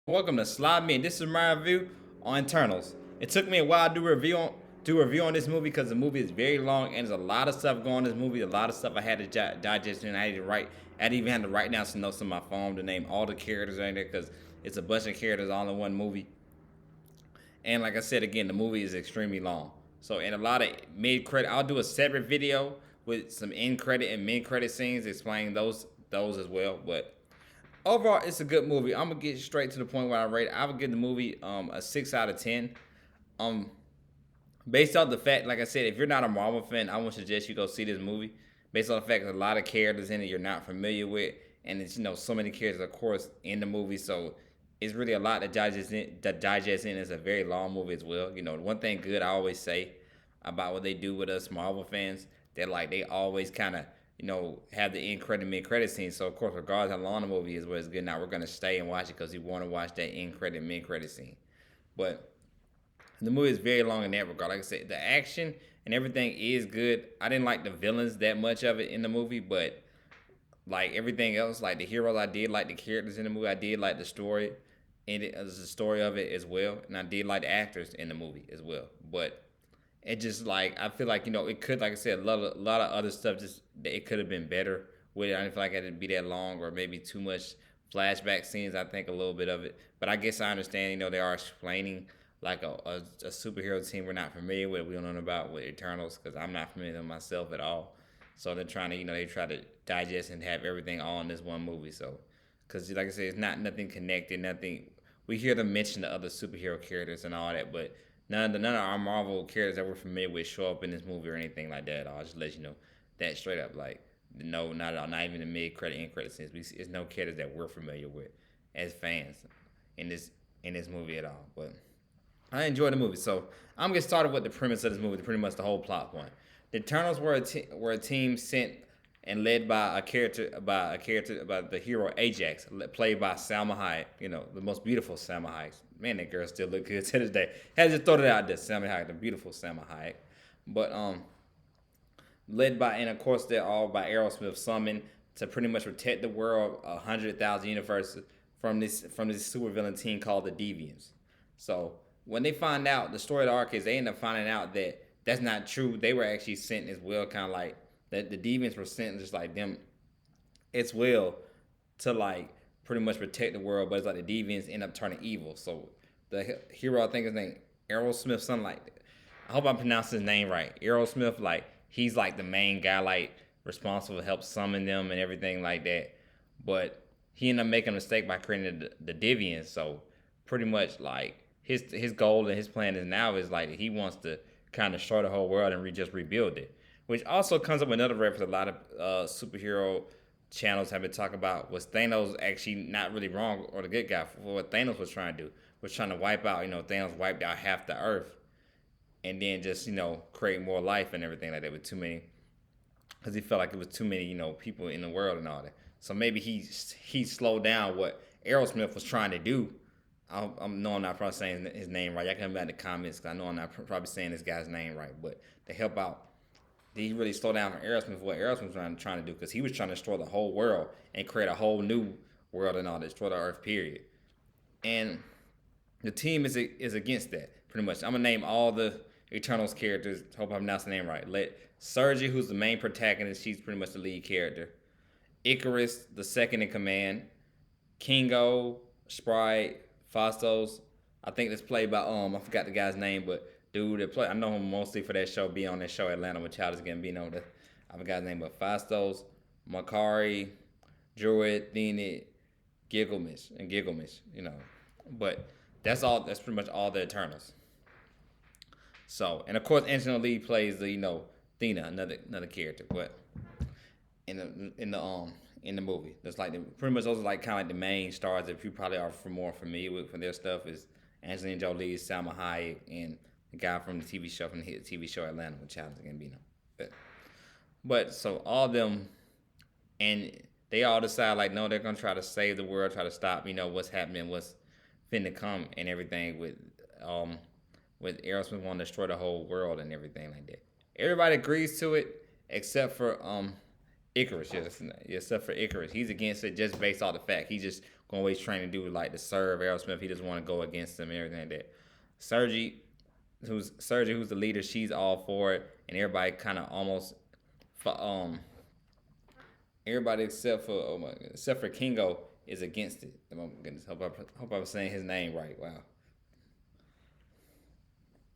Welcome to Slide Me. This is my review on Eternals. It took me a while to do a review on this movie because the movie is very long and there's a lot of stuff going on in this movie. A lot of stuff I had to digest and I had to write. I even had to write down some notes on my phone to name all the characters in there because it's a bunch of characters all in one movie. And like I said again, the movie is extremely long. So in a lot of mid credit, I'll do a separate video with some end credit and mid credit scenes explaining those as well. But overall, it's a good movie. I'm gonna get straight to the point where I rate it. I would give the movie a 6 out of 10. Um, Based off the fact, like I said, if you're not a Marvel fan, I would suggest you go see this movie. Based on the fact that a lot of characters in it you're not familiar with, and it's so many characters, of course, in the movie. So it's really a lot to digest in. It's a very long movie as well. One thing good I always say about what they do with us Marvel fans, that like they always kind of have the end credit, mid credit scene. So of course, regardless how long the movie is, where it's good, now we're gonna stay and watch it because we want to watch that end credit, mid credit scene. But the movie is very long in that regard. Like I said, the action and everything is good. I didn't like the villains that much of it in the movie, but like everything else, like the heroes, I did like the characters in the movie. I did like the story, and the story of it as well, and I did like the actors in the movie as well. But it just like I feel like it could, like I said, a lot of other stuff just it could have been better with it. I didn't feel like it would be that long or maybe too much flashback scenes. I think a little bit of it, but I guess I understand. They are explaining like a superhero team we're not familiar with. We don't know about with Eternals because I'm not familiar with them myself at all. So they're trying to they try to digest and have everything all in this one movie. So because like I said, it's not nothing connected, nothing. We hear them mention the other superhero characters and all that, but none of our Marvel characters that we're familiar with show up in this movie or anything like that. I'll just let you know that straight up. Like, no, not at all. Not even the mid credit, end credit scenes. It's no characters that we're familiar with as fans in this movie at all. But I enjoyed the movie. So I'm gonna get started with the premise of this movie. Pretty much the whole plot point. The Eternals were a team sent and led by the hero Ajax, played by Salma Hayek. The most beautiful Salma Hayek. Man, that girl still look good to this day. Had to throw it out there, Salma Hayek, the beautiful Salma Hayek. But led by, and of course they're all by Aerosmith, summoned to pretty much protect the world, 100,000 universes from this supervillain team called the Deviants. So when they find out, the story of the arc is they end up finding out that that's not true. They were actually sent as well, kind of like that the Deviants were sent just like them as well to like pretty much protect the world, but it's like the Deviants end up turning evil. So the hero, I think his name Aerosmith, something like that. I hope I pronounced his name right. Aerosmith, like he's like the main guy, like responsible to help summon them and everything like that. But he ended up making a mistake by creating the Deviants. So pretty much like his goal and his plan is now is like he wants to kind of destroy the whole world and just rebuild it. Which also comes up with another reference a lot of superhero channels have been talking about, was Thanos actually not really wrong or the good guy for what Thanos was trying to do. Was trying to wipe out, Thanos wiped out half the earth and then just, create more life and everything like that with too many, because he felt like it was too many, people in the world and all that. So maybe he slowed down what Aerosmith was trying to do. I'm not probably saying his name right. Y'all can come back in the comments because I know I'm not probably saying this guy's name right. But to help out, did he really slow down from Aerosmith? What Aerosmith was trying to do? Because he was trying to destroy the whole world and create a whole new world and all, destroy the Earth. Period. And the team is against that pretty much. I'm gonna name all the Eternals characters. Hope I'm pronouncing the name right. Let Sergi, who's the main protagonist, she's pretty much the lead character. Icarus, the second in command. Kingo, Sprite, Fastos. I think that's played by I forgot the guy's name, but dude that play, I know him mostly for that show, be on that show Atlanta with Childish Gambino. I forgot his name, but Fastos, Makari, Druid, Thenit, Gilgamesh. But that's all. That's pretty much all the Eternals. So, and of course, Angelina Lee plays the Thena, another character, but in the movie, that's like pretty much those are like kind of like the main stars that you probably are more familiar with from their stuff is Angelina Jolie, Salma Hayek, and the guy from the TV show Atlanta with Childish Gambino. But so all of them, and they all decide like no, they're gonna try to save the world, try to stop what's happening, what's finna come, and everything with Aerosmith wanting to destroy the whole world and everything like that. Everybody agrees to it except for Icarus. Yes, except for Icarus, he's against it just based off the fact he just going what he's trying to do, like to serve Aerosmith. He doesn't want to go against them and everything like that. Sergi, who's the leader, she's all for it, and everybody kind of almost, um, everybody except for oh my goodness, except for Kingo is against it. Oh my goodness, hope I was saying his name right. Wow,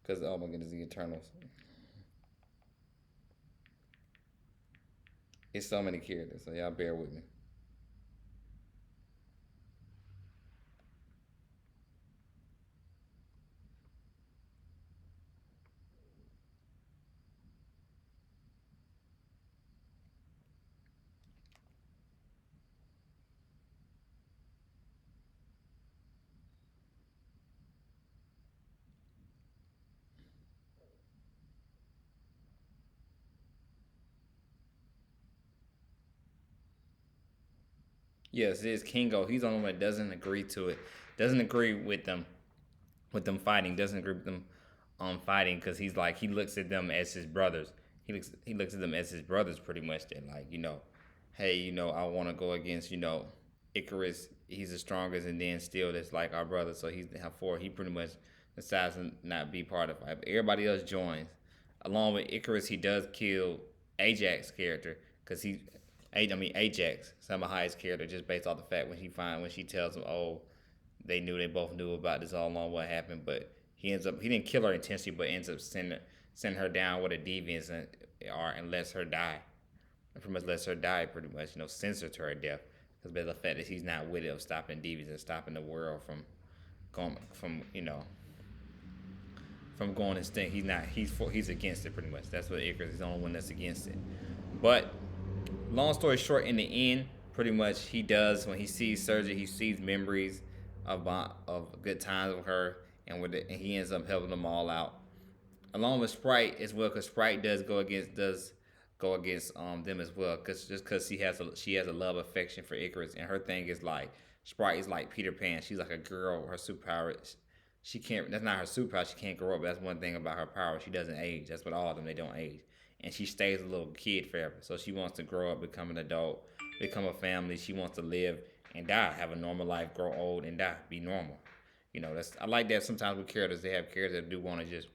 because oh my goodness, the Eternals. It's so many characters, so y'all bear with me. Yes, it is Kingo. He's the only one that doesn't agree to it. Doesn't agree with them fighting. Doesn't agree with them fighting because he's like he looks at them as his brothers. He looks at them as his brothers pretty much. That like hey I want to go against Icarus. He's the strongest, and then still that's like our brother. So he's have four. He pretty much decides to not be part of it. Everybody else joins. Along with Icarus, he does kill Ajax character because Ajax, some of highest character, just based off the fact when she tells him, oh, they both knew about this all along what happened, but he didn't kill her intentionally, but ends up sending her down with a deviants and lets her die. Pretty much lets her die. Pretty much sends her to her death because by the fact that he's not with it of stopping deviants and stopping the world from going from going extinct. He's against it pretty much. That's what Icarus. He's the only one that's against it. But long story short, in the end, pretty much he does when he sees Sergi, he sees memories of good times with her, and he ends up helping them all out, along with Sprite as well, because Sprite does go against them as well, because she has a love affection for Icarus, and her thing is like Sprite is like Peter Pan. She's like a girl. Her superpower, she can't. That's not her superpower. She can't grow up. That's one thing about her power. She doesn't age. That's what all of them. They don't age, and she stays a little kid forever. So she wants to grow up, become an adult, become a family. She wants to live and die, have a normal life, grow old and die, be normal. That's I like that sometimes with characters. They have characters that do want to just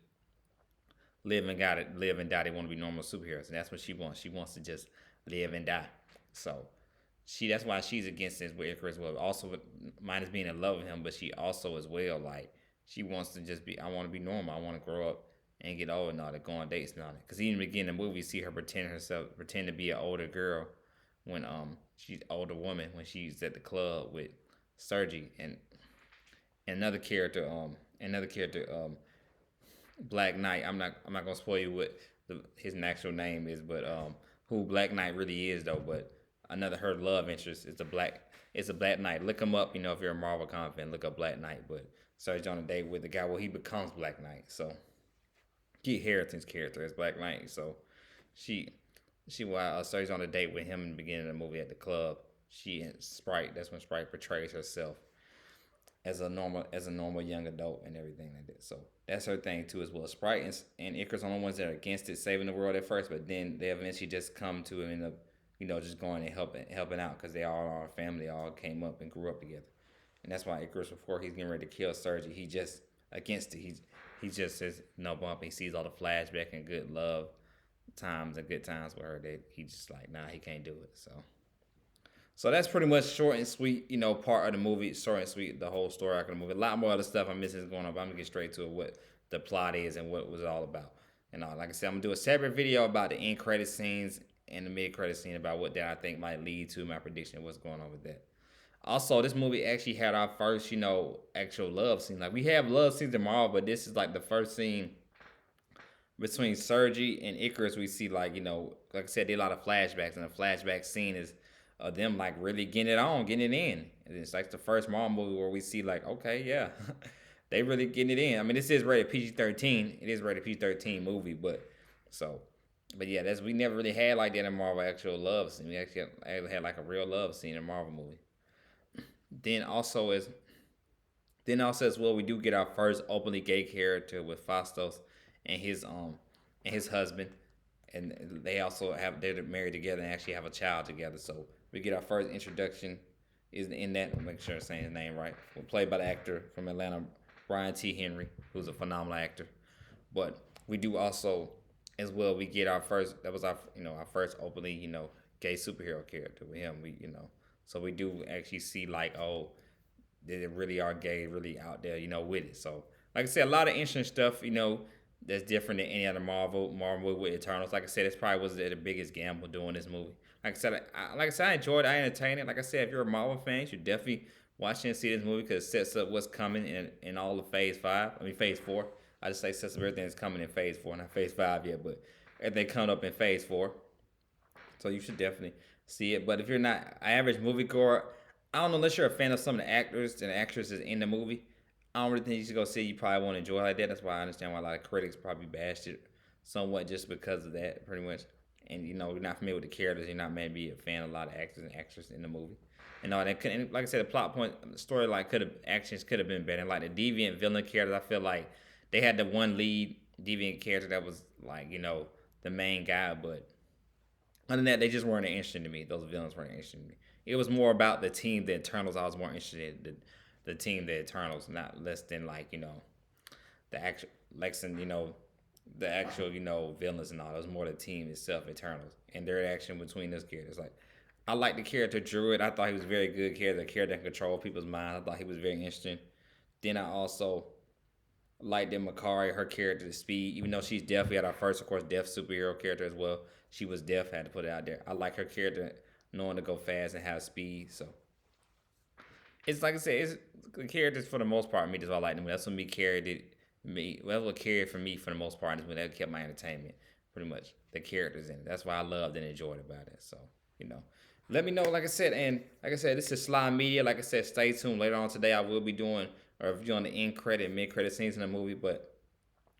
live and die. They want to be normal superheroes, and that's what she wants. She wants to just live and die. So that's why she's against this with Icarus. Well, also minus being in love with him, but she also as well like she wants to just be. I want to be normal. I want to grow up and get old and all that, go on dates and all that. Because even begin the movie, you see her pretend to be an older girl when she's an older woman when she's at the club with Sergi and another character Black Knight. I'm not gonna spoil you what his actual name is, but who Black Knight really is though. But another her love interest is a Black Knight. Look him up, if you're a Marvel comic fan, look up Black Knight. But Serge on a date with the guy. Well, he becomes Black Knight. So Kit Harington's character is Black Knight. So she while Serge on a date with him in the beginning of the movie at the club. She and Sprite. That's when Sprite portrays herself as a normal young adult and everything like that. So that's her thing too as well. Sprite and Icarus are the ones that are against it, saving the world at first, but then they eventually just come to and end up, just going and helping out because they all are a family, all came up and grew up together. And that's why Icarus, before he's getting ready to kill Sergi, he just against it. He just says no bump. He sees all the flashback and good love times and good times with her that he just like, nah, he can't do it. So that's pretty much short and sweet, part of the movie. Short and sweet, the whole story arc of the movie. A lot more other stuff I'm missing is going on, but I'm gonna get straight to it, what the plot is and what it was all about. And like I said, I'm gonna do a separate video about the end credit scenes and the mid credit scene about what that I think might lead to my prediction of what's going on with that. Also, this movie actually had our first, actual love scene. Like we have love scenes in Marvel, but this is like the first scene between Sergi and Icarus. We see like I said, did a lot of flashbacks, and the flashback scene is of them like really getting it on, getting it in. And it's like the first Marvel movie where we see like, okay, yeah, they really getting it in. I mean, this is rated PG-13. It is rated PG-13 movie, but yeah, we never really had like that in Marvel actual love scene. We actually had like a real love scene in a Marvel movie. Then also as well, we do get our first openly gay character with Fastos and his husband, and they're married together and actually have a child together. So we get our first introduction is in that. I'll make sure I'm saying his name right. Played by the actor from Atlanta, Brian T. Henry, who's a phenomenal actor. But we do also, as well, we get our first. That was our our first openly gay superhero character with him. So we do actually see like they really are gay, really out there, with it. So like I said, a lot of interesting stuff, that's different than any other Marvel with Eternals. Like I said, it's probably was the biggest gamble doing this movie. I enjoyed it. I entertained it. Like I said, if you're a Marvel fan, you should definitely watch and see this movie because it sets up what's coming in all of Phase 5. I mean, Phase 4. I just say sets up everything that's coming in Phase 4, not Phase 5 yet, but everything coming up in Phase 4. So you should definitely see it. But if you're not an average moviegoer, I don't know, unless you're a fan of some of the actors and actresses in the movie, I don't really think you should go see it. You probably won't enjoy it like that. That's why I understand why a lot of critics probably bashed it somewhat just because of that, pretty much. And you're not familiar with the characters, you're not maybe a fan of a lot of actors and actresses in the movie. And all that could, and like I said, the plot point, the storyline actions could have been better. Like the deviant villain characters, I feel like they had the one lead deviant character that was like the main guy, but other than that, they just weren't interesting to me. Those villains weren't interesting to me. It was more about the team, the Eternals. I was more interested in the team, the Eternals, not less than the actual Lexan, the actual villains and all. It was more the team itself, Eternals, and their action between those characters. Like I like the character Druid. I thought he was a very good character. A character that can control people's minds. I thought he was very interesting. Then I also liked in Makari, her character, the Speed, even though she's deaf. We had our first, of course, deaf superhero character as well. She was deaf, had to put it out there. I like her character knowing to go fast and have speed. So it's like I said, it's the characters for the most part. Me, that's what I like them. That's what me carried it. Me, well, what carried for me for the most part is when that kept my entertainment. Pretty much the characters in it. That's why I loved and enjoyed about it. So you know, let me know. Like I said, and like I said, this is Sly Media. Like I said, stay tuned. Later on today, I will be doing a review on the end credit, mid credit scenes in the movie. But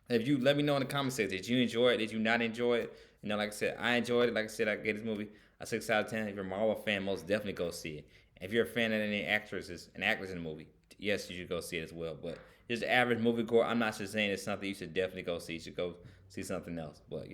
if you let me know in the comment section, did you enjoy it? Did you not enjoy it? Like I said, I enjoyed it. Like I said, I gave this movie a 6 out of 10. If you're a Marvel fan, most definitely go see it. If you're a fan of any actresses and actors in the movie, yes, you should go see it as well. But just the average moviegoer, I'm not just saying it's something you should definitely go see. You should go see something else. But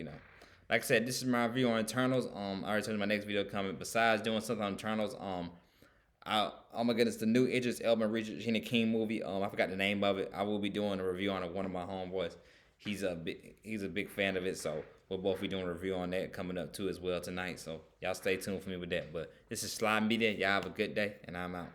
like I said, this is my review on Eternals. I already told you my next video coming. Besides doing something on Eternals, oh my goodness, the new Idris Elba Regina King movie. I forgot the name of it. I will be doing a review on it. One of my homeboys. He's a big fan of it, so we'll both be doing a review on that coming up too as well tonight. So y'all stay tuned for me with that. But this is Sly Media. Y'all have a good day, and I'm out.